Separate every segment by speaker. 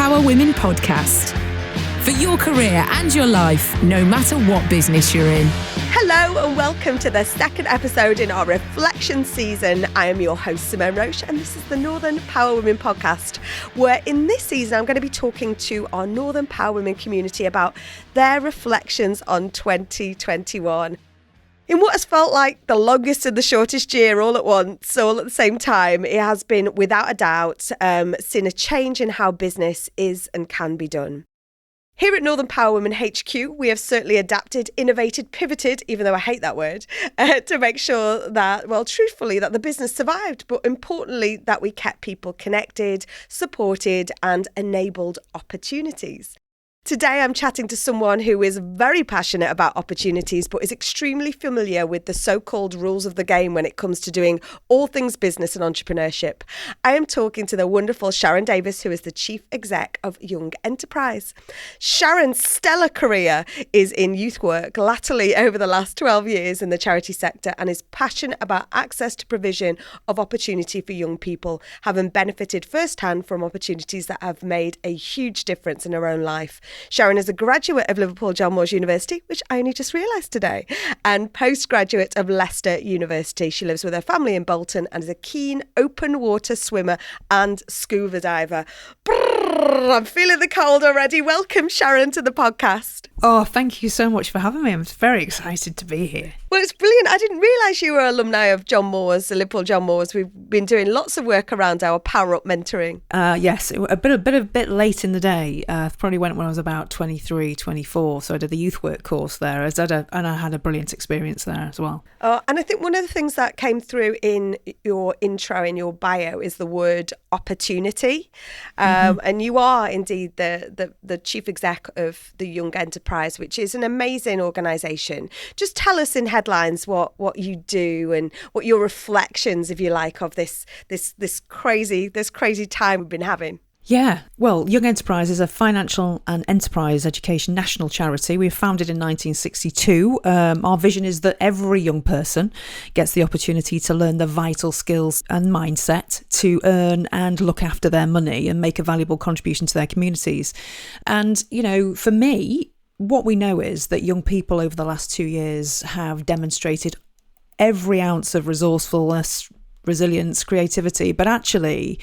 Speaker 1: Power Women podcast. For your career and your life, no matter what business you're in.
Speaker 2: Hello and welcome to the second episode in our reflection season. I am your host, Simone Roche, and this is the Northern Power Women podcast, where in this season I'm going to be talking to our Northern Power Women community about their reflections on 2021. In what has felt like the longest and the shortest year all at once, all at the same time, it has been, without a doubt, seen a change in how business is and can be done. Here at Northern Power Women HQ, we have certainly adapted, innovated, pivoted, even though I hate that word, to make sure that, well, truthfully, that the business survived, but importantly, that we kept people connected, supported, and enabled opportunities. Today, I'm chatting to someone who is very passionate about opportunities, but is extremely familiar with the so-called rules of the game when it comes to doing all things business and entrepreneurship. I am talking to the wonderful Sharon Davies, who is the Chief Exec of Young Enterprise. Sharon's stellar career is in youth work, latterly over the last 12 years in the charity sector, and is passionate about access to provision of opportunity for young people, having benefited firsthand from opportunities that have made a huge difference in her own life. Sharon is a graduate of Liverpool John Moores University, which I only just realised today, and postgraduate of Leicester University. She lives with her family in Bolton and is a keen open water swimmer and scuba diver. Brrr, I'm feeling the cold already. Welcome, Sharon, to the podcast.
Speaker 3: Oh, thank you so much for having me. I'm very excited to be here.
Speaker 2: Well, it's brilliant. I didn't realise you were alumni of John Moores, the Liverpool John Moores. We've been doing lots of work around our Power Up mentoring.
Speaker 3: Yes, a bit late in the day. Probably went when I was about 23, 24. So I did the youth work course there, and I had a brilliant experience there as well.
Speaker 2: And I think one of the things that came through in your intro, in your bio, is the word opportunity. And you are indeed the chief exec of the Young Enterprise, which is an amazing organisation. Just tell us in headlines what you do and what your reflections, if you like, of this crazy time we've been having.
Speaker 3: Yeah, well, Young Enterprise is a financial and enterprise education national charity. We were founded in 1962. Our vision is that every young person gets the opportunity to learn the vital skills and mindset to earn and look after their money and make a valuable contribution to their communities. And, you know, for me, what we know is that young people over the last 2 years have demonstrated every ounce of resourcefulness, resilience, creativity, but actually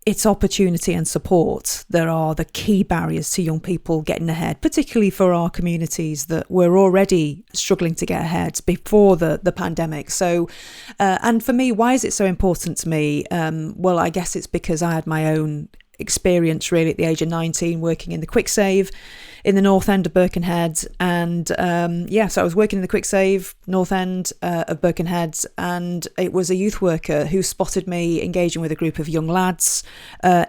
Speaker 3: it's opportunity and support that are the key barriers to young people getting ahead, particularly for our communities that were already struggling to get ahead before the pandemic. So, and for me, why is it so important to me? Well, I guess it's because I had my own experience really at the age of 19 working in the Quick Save in the North End of Birkenhead, and so I was working in the Quick Save North End of Birkenhead, and it was a youth worker who spotted me engaging with a group of young lads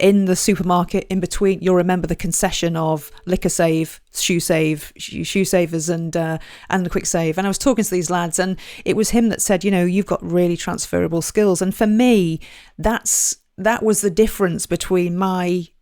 Speaker 3: in the supermarket in between. You'll remember the concession of Liquor Save, Shoe Savers and the Quick Save, and I was talking to these lads, and it was him that said, you know, you've got really transferable skills. And for me, that was the difference between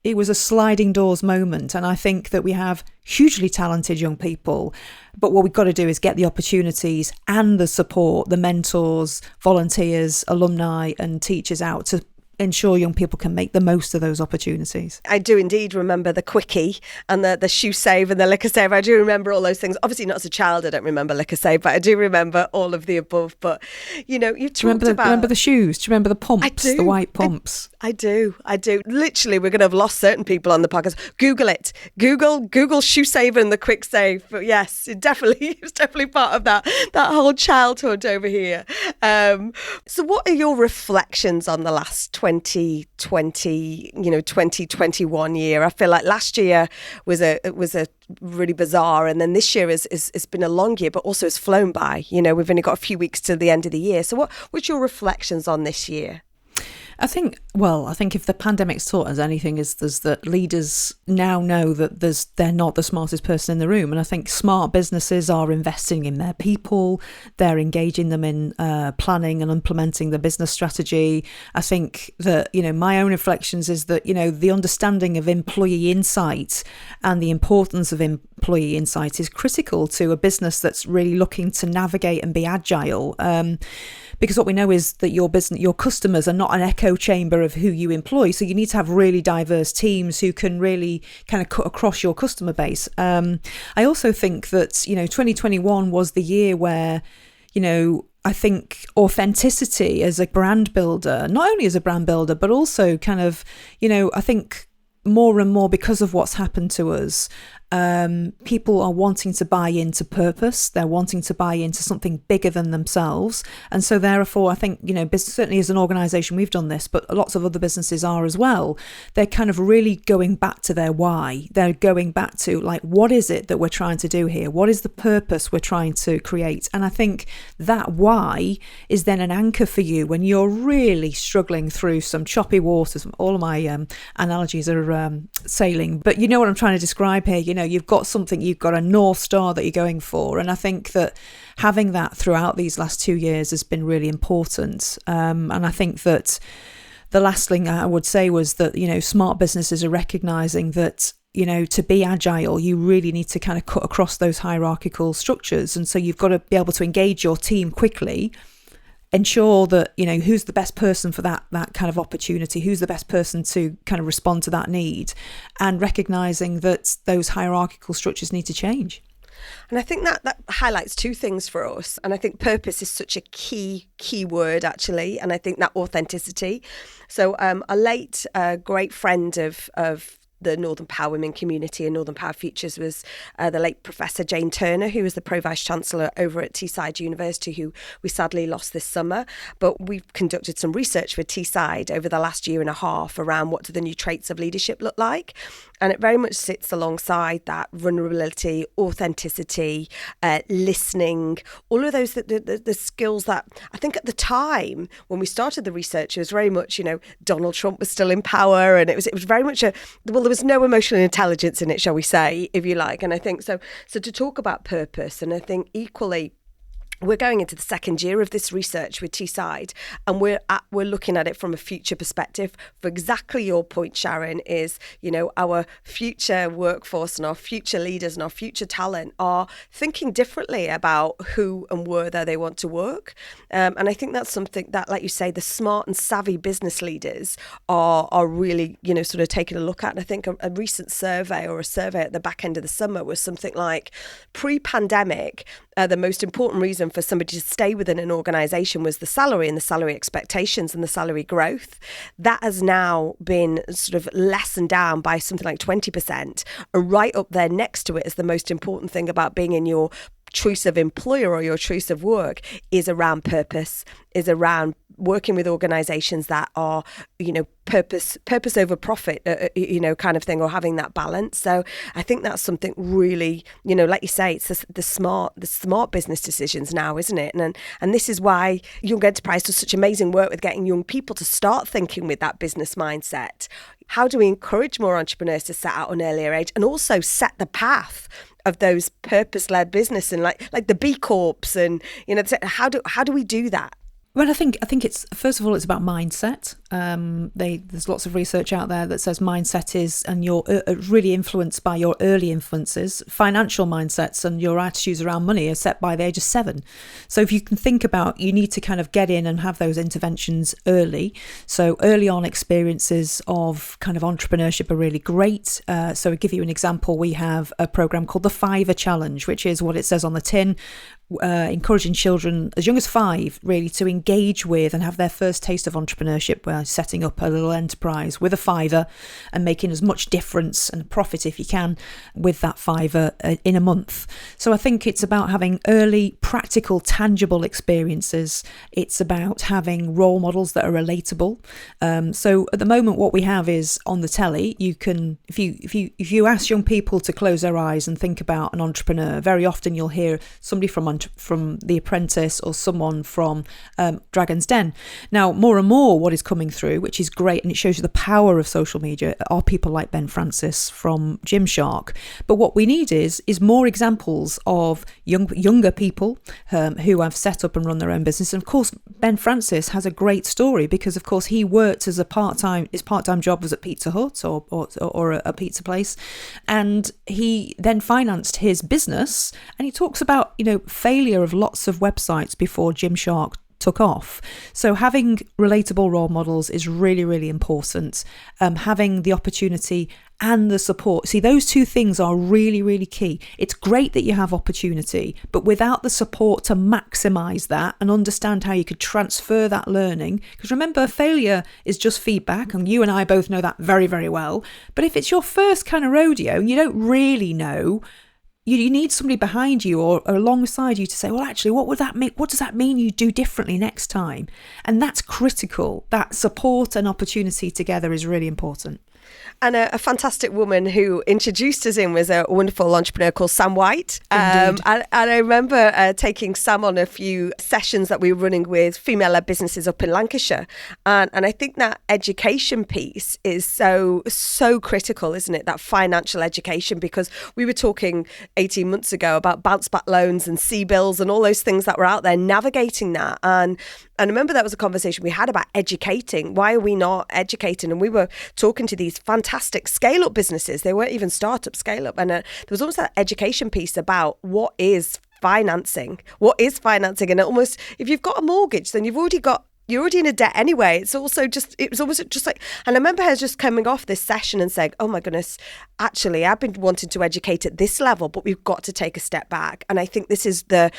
Speaker 3: it was a sliding doors moment. And I think that we have hugely talented young people, but what we've got to do is get the opportunities and the support, the mentors, volunteers, alumni and teachers out to ensure young people can make the most of those opportunities.
Speaker 2: I do indeed remember the Quickie and the Shoe Save and the Liquor Save. I do remember all those things. Obviously not as a child, I don't remember Liquor Save, but I do remember all of the above. But, you know, you talked about...
Speaker 3: remember the shoes? Do you remember the pumps?
Speaker 2: I do.
Speaker 3: The white pumps?
Speaker 2: I do. Literally, we're going to have lost certain people on the podcast. Google it. Google Shoe Save and the Quick Save. But yes, it was definitely part of that whole childhood over here. So what are your reflections on the last 2020, 2021 year? I feel like last year was a really bizarre, and then this year has been a long year, but also it's flown by. You know, we've only got a few weeks to the end of the year. So what's your reflections on this year?
Speaker 3: I think if the pandemic's taught us anything, is that leaders now know that they're not the smartest person in the room. And I think smart businesses are investing in their people, they're engaging them in planning and implementing the business strategy. I think that, you know, my own reflections is that, you know, the understanding of employee insight and the importance of employee insight is critical to a business that's really looking to navigate and be agile. Because what we know is that your customers are not an echo echo chamber of who you employ. So you need to have really diverse teams who can really kind of cut across your customer base. I also think that, 2021 was the year where, I think authenticity as a brand builder, not only as a brand builder, but also kind of, I think more and more because of what's happened to us, people are wanting to buy into purpose. They're wanting to buy into something bigger than themselves. And so therefore, I think, certainly as an organisation, we've done this, but lots of other businesses are as well. They're kind of really going back to their why. They're going back to what is it that we're trying to do here? What is the purpose we're trying to create? And I think that why is then an anchor for you when you're really struggling through some choppy waters. All of my analogies are sailing, but you know what I'm trying to describe here. You've got something, you've got a North Star that you're going for. And I think that having that throughout these last 2 years has been really important. And I think that the last thing I would say was that, smart businesses are recognizing that, to be agile, you really need to kind of cut across those hierarchical structures. And so you've got to be able to engage your team quickly, ensure that, who's the best person for that kind of opportunity, who's the best person to kind of respond to that need, and recognizing that those hierarchical structures need to change.
Speaker 2: And I think that highlights two things for us. And I think purpose is such a key word, actually. And I think that authenticity. So a late great friend of the Northern Power Women community and Northern Power Futures was the late Professor Jane Turner, who was the Pro-Vice-Chancellor over at Teesside University, who we sadly lost this summer. But we've conducted some research with Teesside over the last year and a half around what do the new traits of leadership look like. And it very much sits alongside that vulnerability, authenticity, listening, all of those, the skills that I think at the time when we started the research, it was very much, Donald Trump was still in power, and it was very much there was no emotional intelligence in it, shall we say, if you like. And I think so to talk about purpose, and I think equally, we're going into the second year of this research with Teesside, and we're looking at it from a future perspective. For exactly your point, Sharon, is our future workforce and our future leaders and our future talent are thinking differently about who and where they want to work. And I think that's something that, like you say, the smart and savvy business leaders are really sort of taking a look at. And I think a recent survey or a survey at the back end of the summer was something like pre-pandemic. The most important reason for somebody to stay within an organisation was the salary and the salary expectations and the salary growth. That has now been sort of lessened down by something like 20%. And right up there next to it is the most important thing about being in your choice of employer or your choice of work is around purpose, is around working with organizations that are, purpose over profit, kind of thing, or having that balance. So I think that's something really, like you say, it's the smart business decisions now, isn't it? And this is why Young Enterprise does such amazing work with getting young people to start thinking with that business mindset. How do we encourage more entrepreneurs to set out on an earlier age and also set the path of those purpose-led business and like the B Corps and how do we do that?
Speaker 3: Well, I think it's, first of all, it's about mindset. There's lots of research out there that says mindset is, and you're really influenced by your early influences. Financial mindsets and your attitudes around money are set by the age of 7. So if you can think about, you need to kind of get in and have those interventions early. So early on experiences of kind of entrepreneurship are really great. So I'll give you an example. We have a program called the Fiver Challenge, which is what it says on the tin. Encouraging children as young as 5 really to engage with and have their first taste of entrepreneurship by setting up a little enterprise with a fiver and making as much difference and profit if you can with that fiver in a month. So I think it's about having early, practical, tangible experiences. It's about having role models that are relatable. So at the moment, what we have is on the telly. You can, if you ask young people to close their eyes and think about an entrepreneur, very often you'll hear somebody from The Apprentice or someone from Dragon's Den. Now, more and more what is coming through, which is great, and it shows you the power of social media, are people like Ben Francis from Gymshark. But what we need is more examples of younger people who have set up and run their own business. And of course, Ben Francis has a great story because, of course, he worked as his part-time job was at Pizza Hut or a pizza place, and he then financed his business. And he talks about failure of lots of websites before Gymshark took off. So having relatable role models is really, really important. Having the opportunity and the support. See, those two things are really, really key. It's great that you have opportunity, but without the support to maximize that and understand how you could transfer that learning, because remember, failure is just feedback, and you and I both know that very, very well. But if it's your first kind of rodeo and you don't really know, you need somebody behind you or alongside you to say, well, actually, what would that mean? What does that mean you do differently next time? And that's critical. That support and opportunity together is really important.
Speaker 2: And a fantastic woman who introduced us in was a wonderful entrepreneur called Sam White. And I remember taking Sam on a few sessions that we were running with female-led businesses up in Lancashire. And I think that education piece is so critical, isn't it? That financial education, because we were talking 18 months ago about bounce back loans and C-bills and all those things that were out there, navigating that. And I remember that was a conversation we had about educating. Why are we not educating? And we were talking to these fantastic scale-up businesses. They weren't even startup scale-up. And there was almost that education piece about what is financing. What is financing? And almost, if you've got a mortgage, then you're already in a debt anyway. It was almost just like, and I remember her just coming off this session and saying, oh my goodness, actually, I've been wanting to educate at this level, but we've got to take a step back. And I think this is the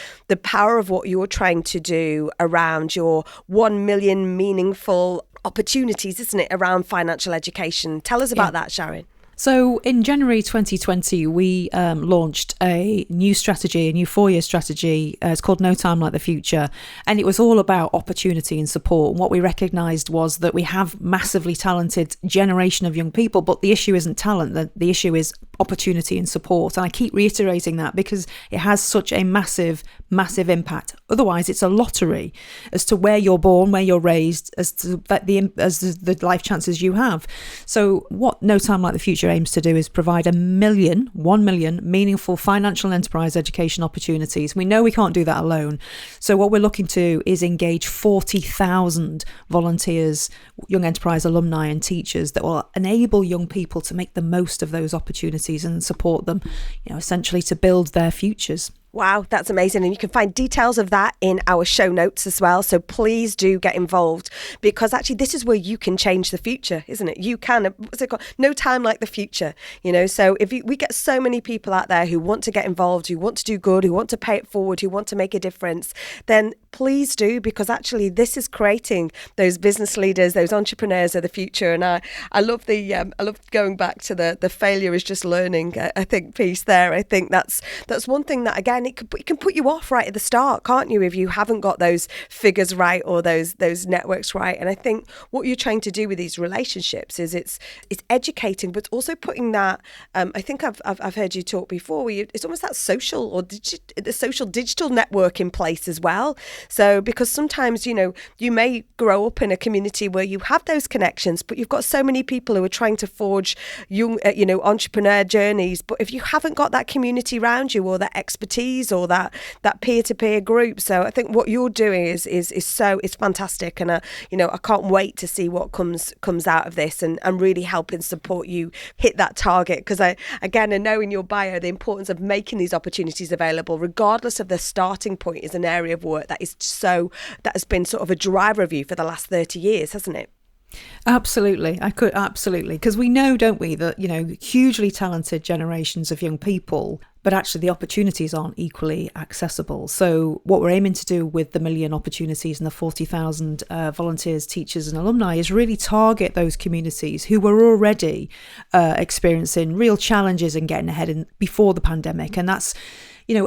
Speaker 2: power of what you're trying to do around your 1 million meaningful opportunities, isn't it, around financial education. Tell us about that, Sharon.
Speaker 3: So in January 2020, we launched a new strategy, a new 4-year strategy. It's called No Time Like the Future. And it was all about opportunity and support. And what we recognised was that we have massively talented generation of young people, but the issue isn't talent. The issue is opportunity and support. And I keep reiterating that because it has such a massive, massive impact. Otherwise, it's a lottery as to where you're born, where you're raised, as to the life chances you have. So what No Time Like the Future aims to do is provide 1 million meaningful financial enterprise education opportunities. We know we can't do that alone. So what we're looking to is engage 40,000 volunteers, young enterprise alumni and teachers that will enable young people to make the most of those opportunities and support them, essentially to build their futures.
Speaker 2: Wow, that's amazing. And you can find details of that in our show notes as well. So please do get involved, because actually this is where you can change the future, isn't it? You can, what's it called? No time like the future, So we get so many people out there who want to get involved, who want to do good, who want to pay it forward, who want to make a difference, then please do, because actually this is creating those business leaders, those entrepreneurs of the future. And I love I love going back to the failure is just learning, I think, piece there. I think that's one thing that, again, it can put you off right at the start, can't you, if you haven't got those figures right or those networks right. And I think what you're trying to do with these relationships is it's educating, but also putting that. I think I've heard you talk before. Where it's almost that social or the social digital network in place as well. So because sometimes you may grow up in a community where you have those connections, but you've got so many people who are trying to forge young entrepreneur journeys. But if you haven't got that community around you or that expertise or that peer-to-peer group, so I think what you're doing is fantastic, and I can't wait to see what comes out of this and really helping support you hit that target, because I know in your bio the importance of making these opportunities available regardless of the starting point is an area of work that has been sort of a driver of you for the last 30 years, hasn't it?
Speaker 3: Absolutely. Because we know, don't we, that, hugely talented generations of young people, but actually the opportunities aren't equally accessible. So what we're aiming to do with the 1 million opportunities and the 40,000 volunteers, teachers and alumni is really target those communities who were already experiencing real challenges and getting ahead before the pandemic. And that's,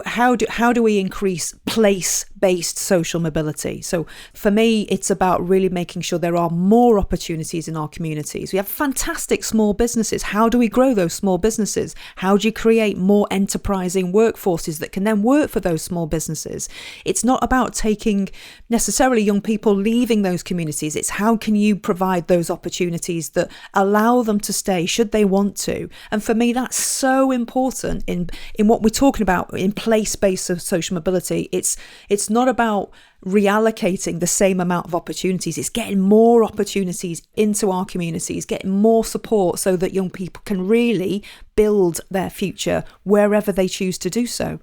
Speaker 3: how do we increase place-based social mobility? So for me, it's about really making sure there are more opportunities in our communities. We have fantastic small businesses. How do we grow those small businesses? How do you create more enterprising workforces that can then work for those small businesses? It's not about taking necessarily young people leaving those communities. It's how can you provide those opportunities that allow them to stay should they want to? And for me, that's so important in what we're talking about in place-based social mobility. It's not about reallocating the same amount of opportunities. It's getting more opportunities into our communities, getting more support so that young people can really build their future wherever they choose to do so.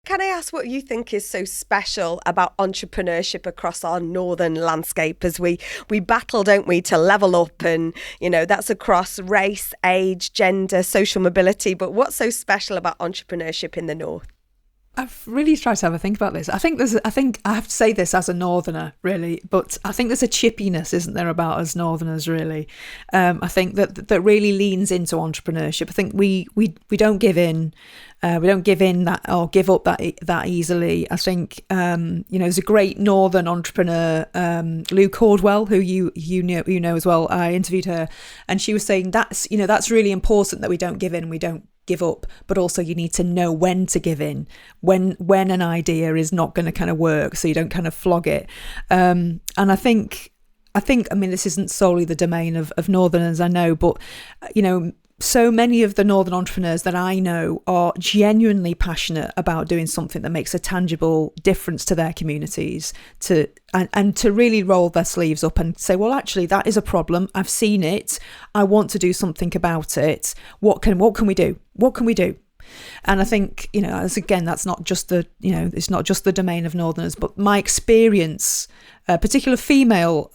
Speaker 2: Can I ask what you think is so special about entrepreneurship across our northern landscape as we battle, don't we, to level up, and, you know, that's across race, age, gender, social mobility. But what's so special about entrepreneurship in the north?
Speaker 3: I've really tried to have a think about this. I think I have to say this as a northerner, really, but I think there's a chippiness, isn't there, about us northerners, really. I think that really leans into entrepreneurship. I think we don't give in. We don't give in that or give up that easily. I think there's a great northern entrepreneur, Lou Caldwell, who you know as well. I interviewed her, and she was saying that's really important, that we don't give in, we don't give up, but also you need to know when to give in, when an idea is not going to kind of work, so you don't kind of flog it. And I think this isn't solely the domain of northerners, I know, but so many of the northern entrepreneurs that I know are genuinely passionate about doing something that makes a tangible difference to their communities, and to really roll their sleeves up and say, well, actually, that is a problem. I've seen it. I want to do something about it. What can we do? What can we do? And I think, that's not just it's not just the domain of northerners, but my experience, particular female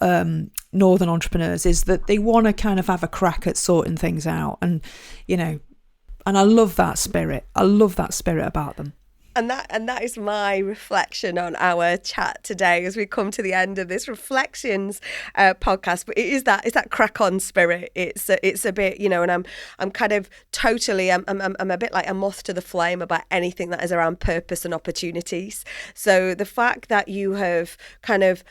Speaker 3: northern entrepreneurs, is that they want to kind of have a crack at sorting things out, and I love that spirit. I love that spirit about them.
Speaker 2: And that is my reflection on our chat today as we come to the end of this Reflections podcast. But it's that crack on spirit. It's a bit, and I'm kind of totally I'm a bit like a moth to the flame about anything that is around purpose and opportunities. So the fact that you have kind of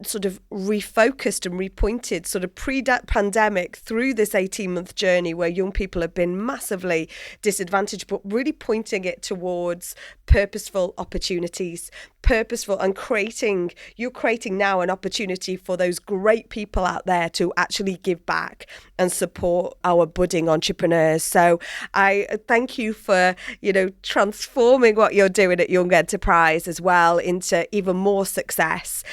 Speaker 2: sort of refocused and repointed sort of pre-pandemic through this 18-month journey where young people have been massively disadvantaged, but really pointing it towards purposeful opportunities, and you're creating now an opportunity for those great people out there to actually give back and support our budding entrepreneurs. So I thank you for, transforming what you're doing at Young Enterprise as well into even more success,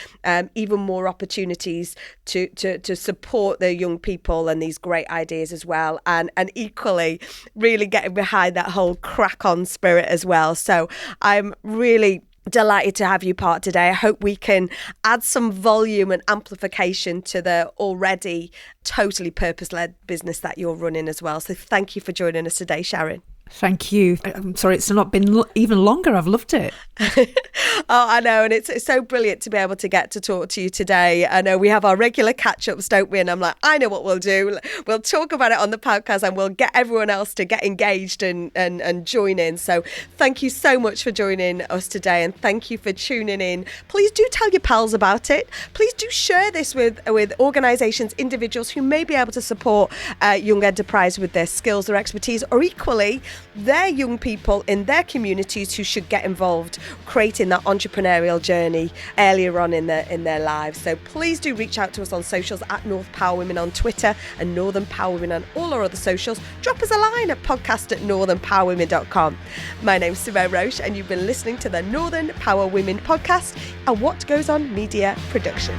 Speaker 2: even more opportunities to support the young people and these great ideas as well, and equally really getting behind that whole crack on spirit as well. So I'm really delighted to have you part today. I hope we can add some volume and amplification to the already totally purpose-led business that you're running as well. So thank you for joining us today, Sharon.
Speaker 3: Thank you. I'm sorry it's not been even longer. I've loved it.
Speaker 2: Oh, I know. And it's so brilliant to be able to get to talk to you today. I know we have our regular catch-ups, don't we? And I'm like, I know what we'll do. We'll talk about it on the podcast and we'll get everyone else to get engaged and join in. So thank you so much for joining us today, and thank you for tuning in. Please do tell your pals about it. Please do share this with organisations, individuals who may be able to support Young Enterprise with their skills or expertise, or equally their young people in their communities who should get involved creating that entrepreneurial journey earlier on in their lives. So please do reach out to us on socials at North Power Women on Twitter and Northern Power Women on all our other socials. Drop us a line at podcast@northernpowerwomen.com. My name's Simone Roche, and you've been listening to the Northern Power Women podcast, a What Goes On Media production.